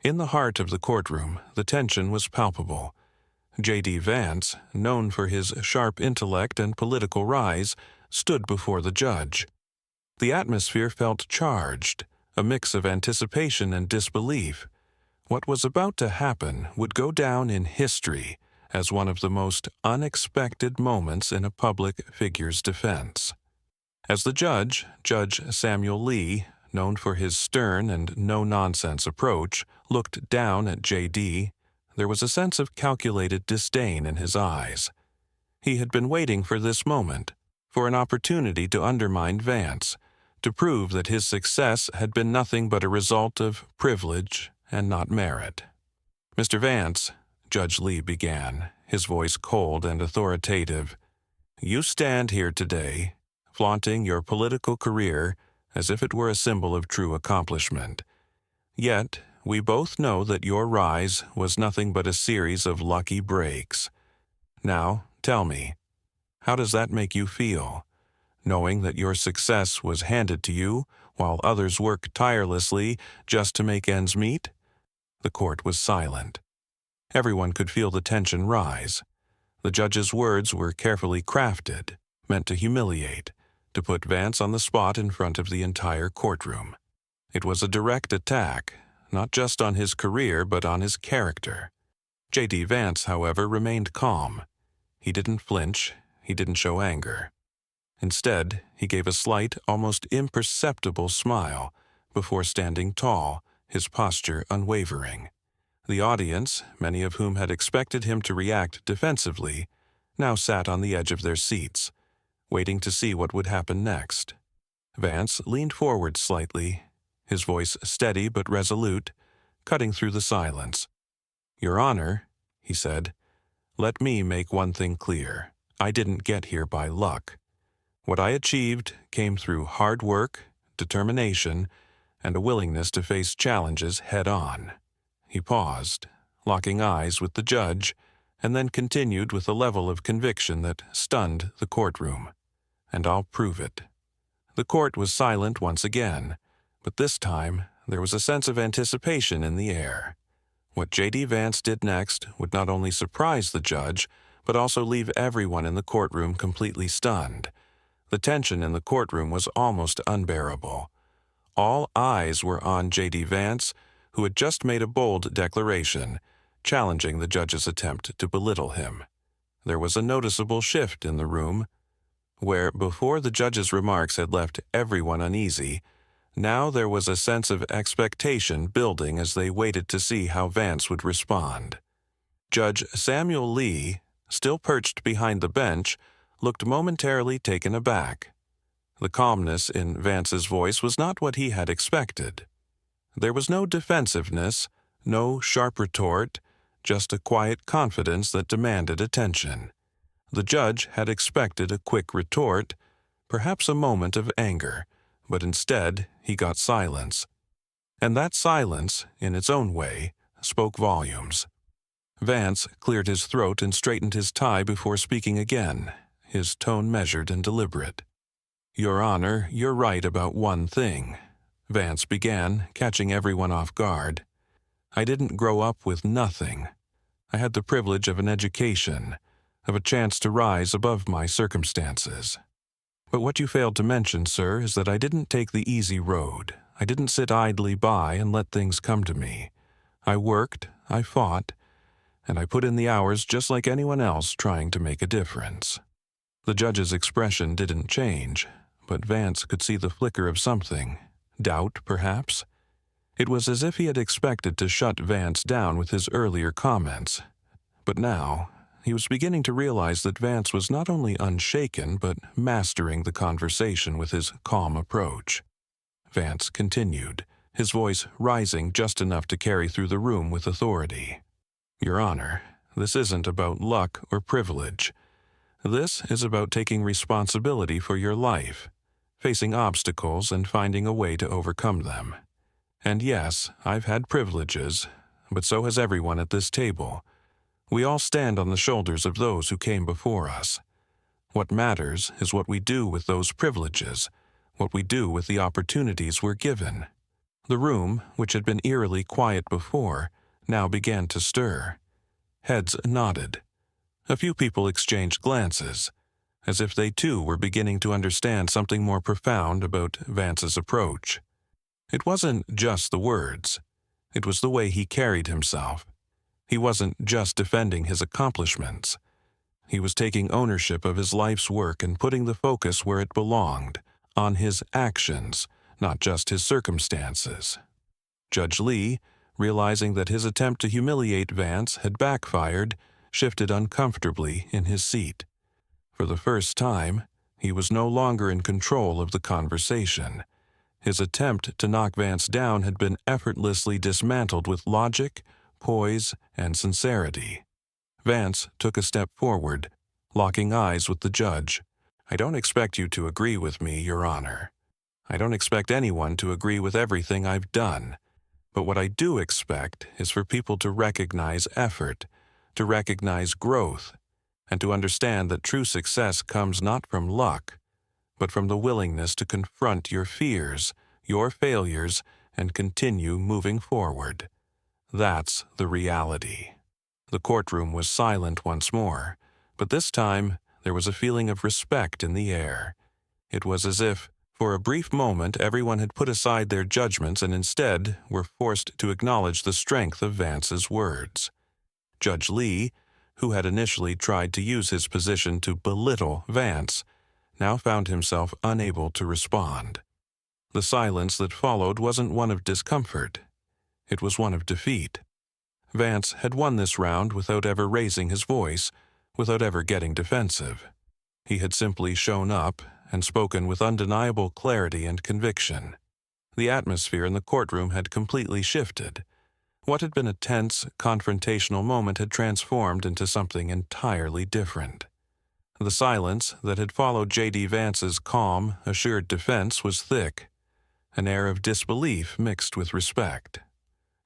In the heart of the courtroom, the tension was palpable. JD Vance, known for his sharp intellect and political rise, stood before the judge. The atmosphere felt charged, a mix of anticipation and disbelief. What was about to happen would go down in history as one of the most unexpected moments in a public figure's defense. As the judge, Judge Samuel Lee, known for his stern and no-nonsense approach, looked down at J.D., there was a sense of calculated disdain in his eyes. He had been waiting for this moment, for an opportunity to undermine Vance, to prove that his success had been nothing but a result of privilege and not merit. "Mr. Vance," Judge Lee began, his voice cold and authoritative, "you stand here today, flaunting your political career as if it were a symbol of true accomplishment. Yet, we both know that your rise was nothing but a series of lucky breaks. Now, tell me, how does that make you feel, knowing that your success was handed to you while others work tirelessly just to make ends meet?" The court was silent. Everyone could feel the tension rise. The judge's words were carefully crafted, meant to humiliate, to put Vance on the spot in front of the entire courtroom. It was a direct attack, not just on his career but on his character. JD Vance, however, remained calm. He didn't flinch, he didn't show anger. Instead, he gave a slight, almost imperceptible smile before standing tall, his posture unwavering. The audience, many of whom had expected him to react defensively, now sat on the edge of their seats, waiting to see what would happen next. Vance leaned forward slightly, his voice steady but resolute, cutting through the silence. "Your Honor," he said, "let me make one thing clear. I didn't get here by luck. What I achieved came through hard work, determination, and a willingness to face challenges head-on." He paused, locking eyes with the judge, and then continued with a level of conviction that stunned the courtroom. "And I'll prove it." The court was silent once again, but this time there was a sense of anticipation in the air. What J.D. Vance did next would not only surprise the judge, but also leave everyone in the courtroom completely stunned. The tension in the courtroom was almost unbearable. All eyes were on J.D. Vance, who had just made a bold declaration, challenging the judge's attempt to belittle him. There was a noticeable shift in the room, where before the judge's remarks had left everyone uneasy, now there was a sense of expectation building as they waited to see how Vance would respond. Judge Samuel Lee, still perched behind the bench, looked momentarily taken aback. The calmness in Vance's voice was not what he had expected. There was no defensiveness, no sharp retort, just a quiet confidence that demanded attention. The judge had expected a quick retort, perhaps a moment of anger, but instead he got silence. And that silence, in its own way, spoke volumes. Vance cleared his throat and straightened his tie before speaking again, his tone measured and deliberate. "Your Honor, you're right about one thing," Vance began, catching everyone off guard. "I didn't grow up with nothing. I had the privilege of an education, of a chance to rise above my circumstances. But what you failed to mention, sir, is that I didn't take the easy road. I didn't sit idly by and let things come to me. I worked, I fought, and I put in the hours just like anyone else trying to make a difference." The judge's expression didn't change, but Vance could see the flicker of something. Doubt, perhaps? It was as if he had expected to shut Vance down with his earlier comments. But now, he was beginning to realize that Vance was not only unshaken but mastering the conversation with his calm approach. Vance continued, his voice rising just enough to carry through the room with authority. "Your Honor, this isn't about luck or privilege. This is about taking responsibility for your life, facing obstacles and finding a way to overcome them. And yes, I've had privileges, but so has everyone at this table. We all stand on the shoulders of those who came before us. What matters is what we do with those privileges, what we do with the opportunities we're given. The room, which had been eerily quiet before, now began to stir. Heads nodded. A few people exchanged glances, as if they too were beginning to understand something more profound about Vance's approach. It wasn't just the words. It was the way he carried himself. He wasn't just defending his accomplishments. He was taking ownership of his life's work and putting the focus where it belonged, on his actions, not just his circumstances. Judge Lee, realizing that his attempt to humiliate Vance had backfired, shifted uncomfortably in his seat. For the first time, he was no longer in control of the conversation. His attempt to knock Vance down had been effortlessly dismantled with logic, poise, and sincerity. Vance took a step forward, locking eyes with the judge. "I don't expect you to agree with me, Your Honor. I don't expect anyone to agree with everything I've done. But what I do expect is for people to recognize effort, to recognize growth, and to understand that true success comes not from luck, but from the willingness to confront your fears, your failures, and continue moving forward. That's the reality." The courtroom was silent once more, but this time there was a feeling of respect in the air. It was as if, for a brief moment, everyone had put aside their judgments and instead were forced to acknowledge the strength of Vance's words. Judge Lee, who had initially tried to use his position to belittle Vance, now found himself unable to respond. The silence that followed wasn't one of discomfort. It was one of defeat. Vance had won this round without ever raising his voice, without ever getting defensive. He had simply shown up and spoken with undeniable clarity and conviction. The atmosphere in the courtroom had completely shifted. What had been a tense, confrontational moment had transformed into something entirely different. The silence that had followed JD Vance's calm, assured defense was thick, an air of disbelief mixed with respect.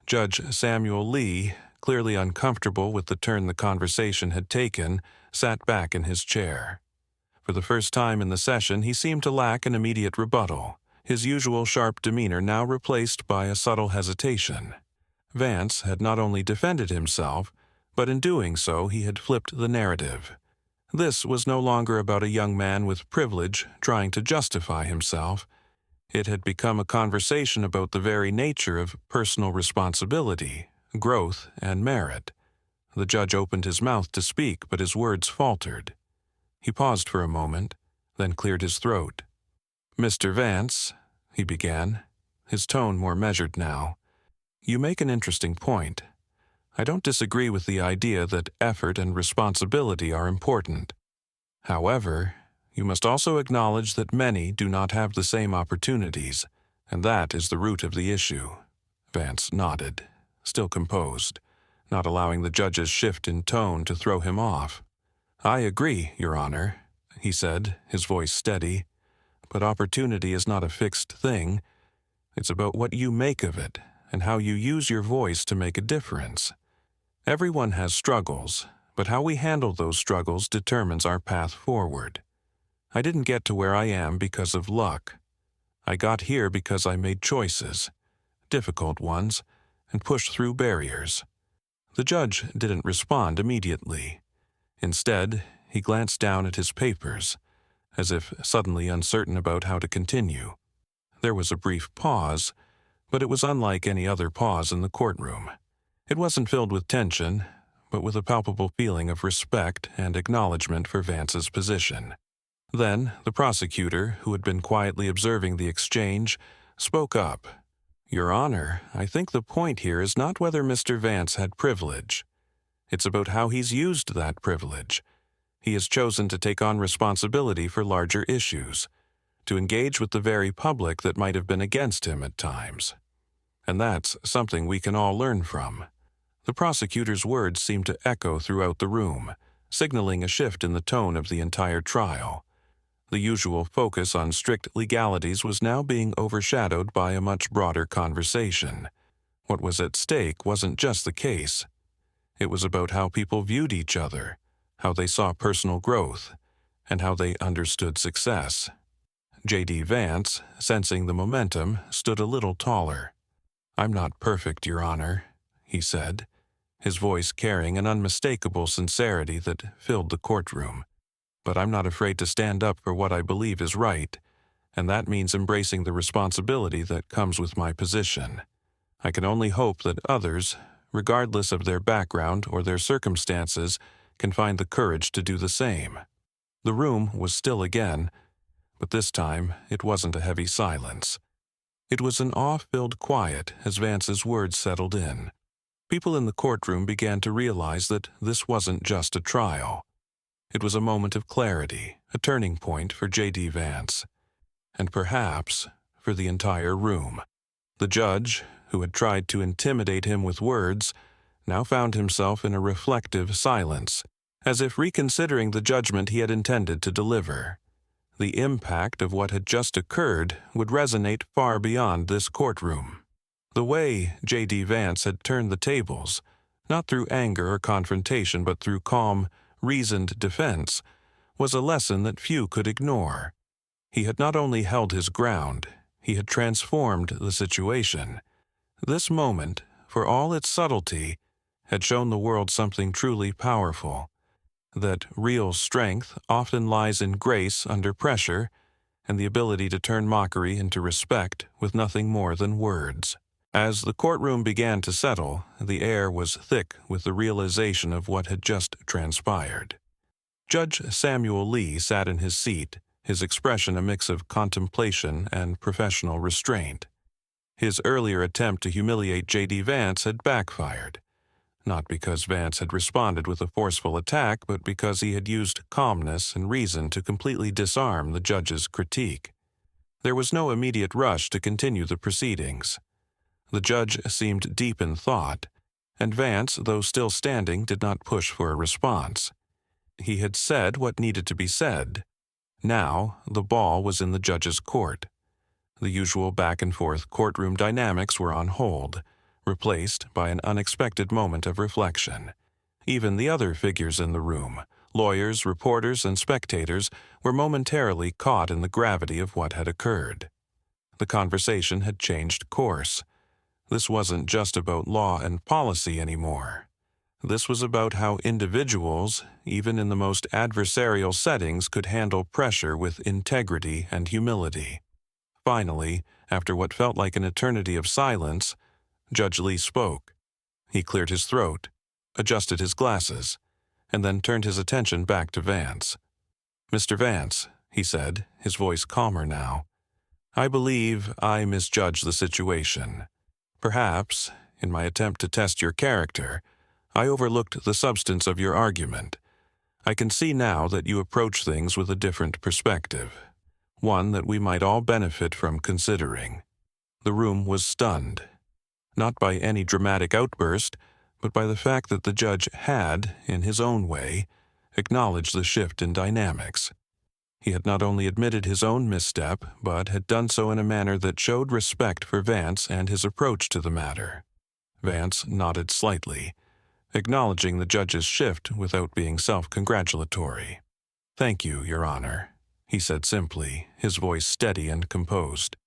Judge Samuel Lee, clearly uncomfortable with the turn the conversation had taken, sat back in his chair. For the first time in the session, he seemed to lack an immediate rebuttal, his usual sharp demeanor now replaced by a subtle hesitation. Vance had not only defended himself, but in doing so he had flipped the narrative. This was no longer about a young man with privilege trying to justify himself. It had become a conversation about the very nature of personal responsibility, growth, and merit. The judge opened his mouth to speak, but his words faltered. He paused for a moment, then cleared his throat. "Mr. Vance," he began, his tone more measured now, "you make an interesting point. I don't disagree with the idea that effort and responsibility are important. However, you must also acknowledge that many do not have the same opportunities, and that is the root of the issue." Vance nodded, still composed, not allowing the judge's shift in tone to throw him off. "I agree, Your Honor," he said, his voice steady, "but opportunity is not a fixed thing. It's about what you make of it and how you use your voice to make a difference. Everyone has struggles, but how we handle those struggles determines our path forward. I didn't get to where I am because of luck. I got here because I made choices, difficult ones, and pushed through barriers." The judge didn't respond immediately. Instead, he glanced down at his papers, as if suddenly uncertain about how to continue. There was a brief pause, but it was unlike any other pause in the courtroom. It wasn't filled with tension, but with a palpable feeling of respect and acknowledgement for Vance's position. Then, the prosecutor, who had been quietly observing the exchange, spoke up. "Your Honor, I think the point here is not whether Mr. Vance had privilege. It's about how he's used that privilege. He has chosen to take on responsibility for larger issues, to engage with the very public that might have been against him at times. And that's something we can all learn from." The prosecutor's words seemed to echo throughout the room, signaling a shift in the tone of the entire trial. The usual focus on strict legalities was now being overshadowed by a much broader conversation. What was at stake wasn't just the case. It was about how people viewed each other, how they saw personal growth, and how they understood success. JD Vance, sensing the momentum, stood a little taller. "I'm not perfect, Your Honor," he said, his voice carrying an unmistakable sincerity that filled the courtroom. "But I'm not afraid to stand up for what I believe is right, and that means embracing the responsibility that comes with my position. I can only hope that others, regardless of their background or their circumstances, can find the courage to do the same." The room was still again, but this time it wasn't a heavy silence. It was an awe-filled quiet as Vance's words settled in. People in the courtroom began to realize that this wasn't just a trial. It was a moment of clarity, a turning point for JD Vance, and perhaps for the entire room. The judge, who had tried to intimidate him with words, now found himself in a reflective silence, as if reconsidering the judgment he had intended to deliver. The impact of what had just occurred would resonate far beyond this courtroom. The way JD Vance had turned the tables, not through anger or confrontation but through calm, reasoned defense, was a lesson that few could ignore. He had not only held his ground, he had transformed the situation. This moment, for all its subtlety, had shown the world something truly powerful, that real strength often lies in grace under pressure and the ability to turn mockery into respect with nothing more than words. As the courtroom began to settle, the air was thick with the realization of what had just transpired. Judge Samuel Lee sat in his seat, his expression a mix of contemplation and professional restraint. His earlier attempt to humiliate JD Vance had backfired, not because Vance had responded with a forceful attack, but because he had used calmness and reason to completely disarm the judge's critique. There was no immediate rush to continue the proceedings. The judge seemed deep in thought, and Vance, though still standing, did not push for a response. He had said what needed to be said. Now, the ball was in the judge's court. The usual back-and-forth courtroom dynamics were on hold, replaced by an unexpected moment of reflection. Even the other figures in the room, lawyers, reporters, and spectators, were momentarily caught in the gravity of what had occurred. The conversation had changed course. This wasn't just about law and policy anymore. This was about how individuals, even in the most adversarial settings, could handle pressure with integrity and humility. Finally, after what felt like an eternity of silence, Judge Lee spoke. He cleared his throat, adjusted his glasses, and then turned his attention back to Vance. "Mr. Vance," he said, his voice calmer now, "I believe I misjudged the situation. Perhaps, in my attempt to test your character, I overlooked the substance of your argument. I can see now that you approach things with a different perspective, one that we might all benefit from considering." The room was stunned, not by any dramatic outburst, but by the fact that the judge had, in his own way, acknowledged the shift in dynamics. He had not only admitted his own misstep, but had done so in a manner that showed respect for Vance and his approach to the matter. Vance nodded slightly, acknowledging the judge's shift without being self-congratulatory. "Thank you, Your Honor," he said simply, his voice steady and composed.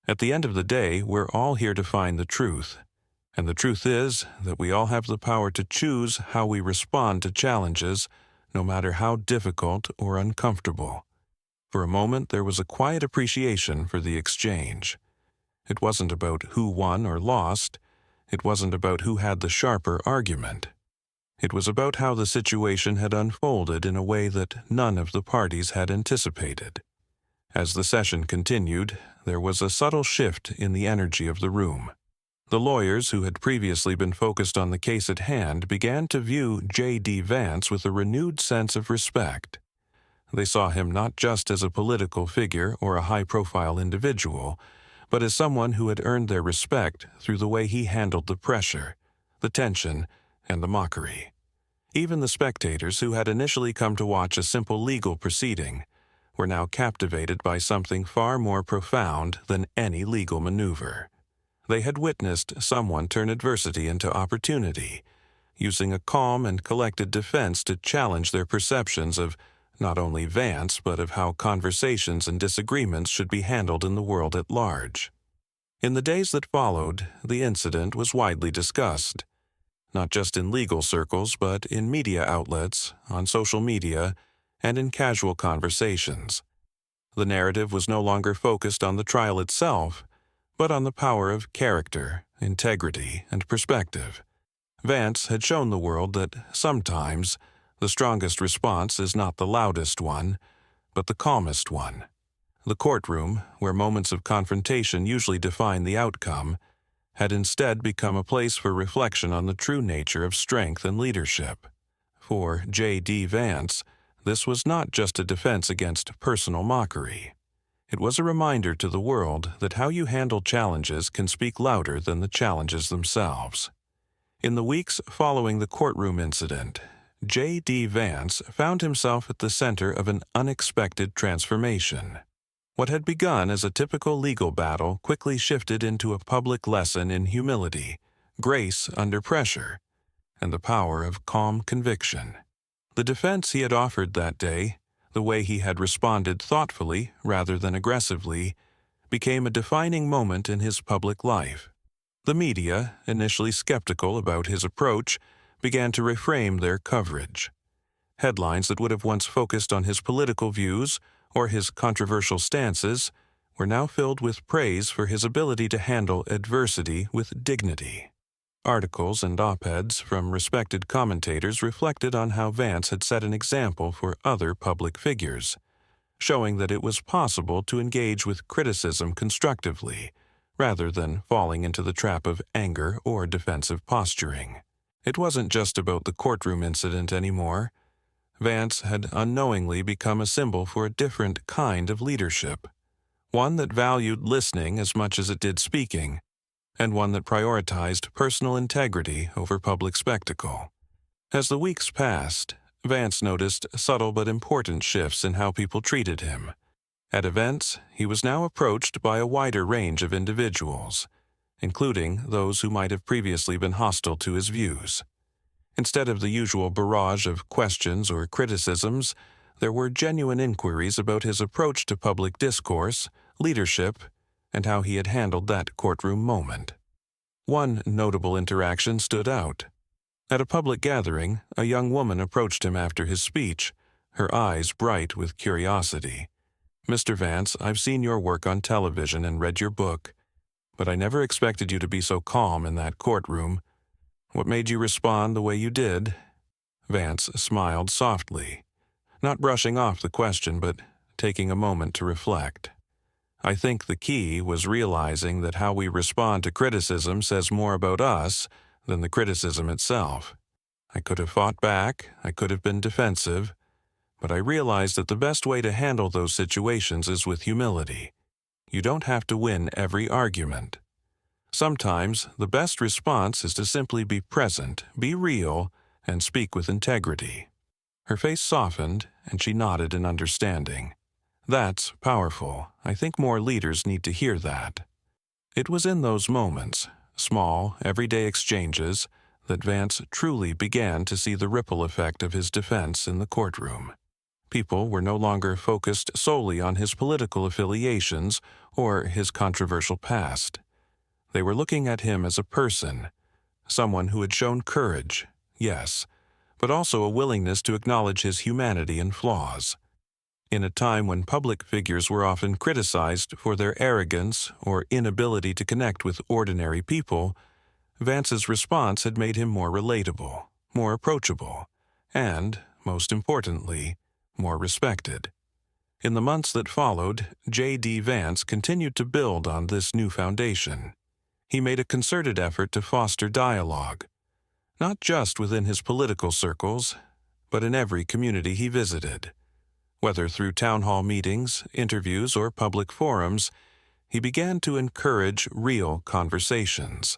"At the end of the day, we're all here to find the truth, and the truth is that we all have the power to choose how we respond to challenges, no matter how difficult or uncomfortable." For a moment there was a quiet appreciation for the exchange. It wasn't about who won or lost. It wasn't about who had the sharper argument. It was about how the situation had unfolded in a way that none of the parties had anticipated. As the session continued, there was a subtle shift in the energy of the room. The lawyers who had previously been focused on the case at hand began to view JD Vance with a renewed sense of respect. They saw him not just as a political figure or a high-profile individual, but as someone who had earned their respect through the way he handled the pressure, the tension, and the mockery. Even the spectators who had initially come to watch a simple legal proceeding were now captivated by something far more profound than any legal maneuver. They had witnessed someone turn adversity into opportunity, using a calm and collected defense to challenge their perceptions of not only Vance, but of how conversations and disagreements should be handled in the world at large. In the days that followed, the incident was widely discussed, not just in legal circles but in media outlets, on social media, and in casual conversations. The narrative was no longer focused on the trial itself, but on the power of character, integrity, and perspective. Vance had shown the world that sometimes the strongest response is not the loudest one, but the calmest one. The courtroom, where moments of confrontation usually define the outcome, had instead become a place for reflection on the true nature of strength and leadership. For JD Vance, this was not just a defense against personal mockery. It was a reminder to the world that how you handle challenges can speak louder than the challenges themselves. In the weeks following the courtroom incident, JD Vance found himself at the center of an unexpected transformation. What had begun as a typical legal battle quickly shifted into a public lesson in humility, grace under pressure, and the power of calm conviction. The defense he had offered that day, the way he had responded thoughtfully rather than aggressively, became a defining moment in his public life. The media, initially skeptical about his approach, began to reframe their coverage. Headlines that would have once focused on his political views or his controversial stances were now filled with praise for his ability to handle adversity with dignity. Articles and op-eds from respected commentators reflected on how Vance had set an example for other public figures, showing that it was possible to engage with criticism constructively, rather than falling into the trap of anger or defensive posturing. It wasn't just about the courtroom incident anymore. Vance had unknowingly become a symbol for a different kind of leadership, one that valued listening as much as it did speaking, and one that prioritized personal integrity over public spectacle. As the weeks passed, Vance noticed subtle but important shifts in how people treated him. At events, he was now approached by a wider range of individuals, including those who might have previously been hostile to his views. Instead of the usual barrage of questions or criticisms, there were genuine inquiries about his approach to public discourse, leadership, and how he had handled that courtroom moment. One notable interaction stood out. At a public gathering, a young woman approached him after his speech, her eyes bright with curiosity. "Mr. Vance, I've seen your work on television and read your book, but I never expected you to be so calm in that courtroom. What made you respond the way you did?" Vance smiled softly, not brushing off the question but taking a moment to reflect. "I think the key was realizing that how we respond to criticism says more about us than the criticism itself. I could have fought back, I could have been defensive, but I realized that the best way to handle those situations is with humility. You don't have to win every argument. Sometimes the best response is to simply be present, be real, and speak with integrity." Her face softened, and she nodded in understanding. "That's powerful. I think more leaders need to hear that." It was in those moments, small, everyday exchanges, that Vance truly began to see the ripple effect of his defense in the courtroom. People were no longer focused solely on his political affiliations or his controversial past. They were looking at him as a person, someone who had shown courage, yes, but also a willingness to acknowledge his humanity and flaws. In a time when public figures were often criticized for their arrogance or inability to connect with ordinary people, Vance's response had made him more relatable, more approachable, and, most importantly, more respected. In the months that followed, JD Vance continued to build on this new foundation. He made a concerted effort to foster dialogue, not just within his political circles, but in every community he visited. Whether through town hall meetings, interviews, or public forums, he began to encourage real conversations,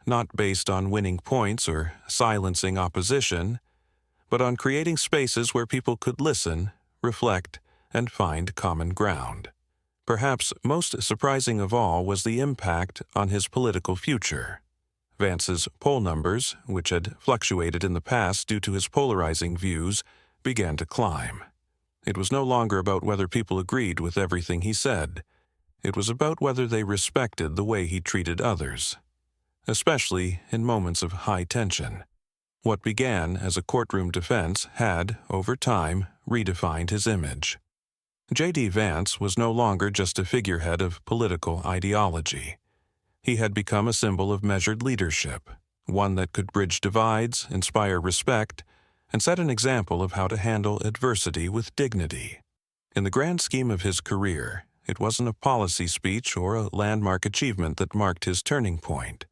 not based on winning points or silencing opposition, but on creating spaces where people could listen, reflect, and find common ground. Perhaps most surprising of all was the impact on his political future. Vance's poll numbers, which had fluctuated in the past due to his polarizing views, began to climb. It was no longer about whether people agreed with everything he said. It was about whether they respected the way he treated others, especially in moments of high tension. What began as a courtroom defense had, over time, redefined his image. JD Vance was no longer just a figurehead of political ideology. He had become a symbol of measured leadership, one that could bridge divides, inspire respect, and set an example of how to handle adversity with dignity. In the grand scheme of his career, it wasn't a policy speech or a landmark achievement that marked his turning point.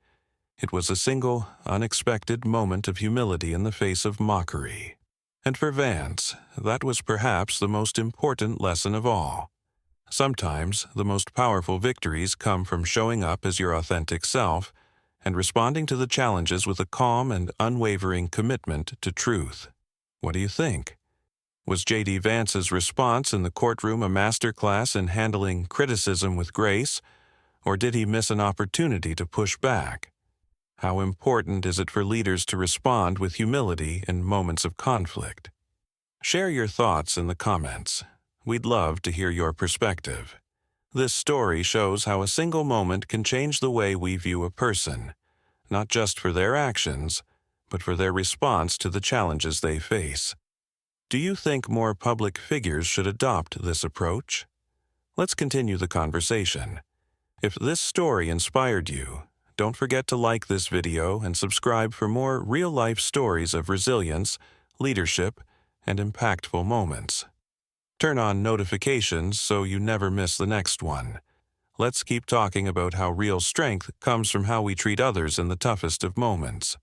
It was a single, unexpected moment of humility in the face of mockery. And for Vance, that was perhaps the most important lesson of all. Sometimes, the most powerful victories come from showing up as your authentic self and responding to the challenges with a calm and unwavering commitment to truth. What do you think? Was JD Vance's response in the courtroom a masterclass in handling criticism with grace, or did he miss an opportunity to push back? How important is it for leaders to respond with humility in moments of conflict? Share your thoughts in the comments. We'd love to hear your perspective. This story shows how a single moment can change the way we view a person, not just for their actions, but for their response to the challenges they face. Do you think more public figures should adopt this approach? Let's continue the conversation. If this story inspired you, don't forget to like this video and subscribe for more real-life stories of resilience, leadership, and impactful moments. Turn on notifications so you never miss the next one. Let's keep talking about how real strength comes from how we treat others in the toughest of moments.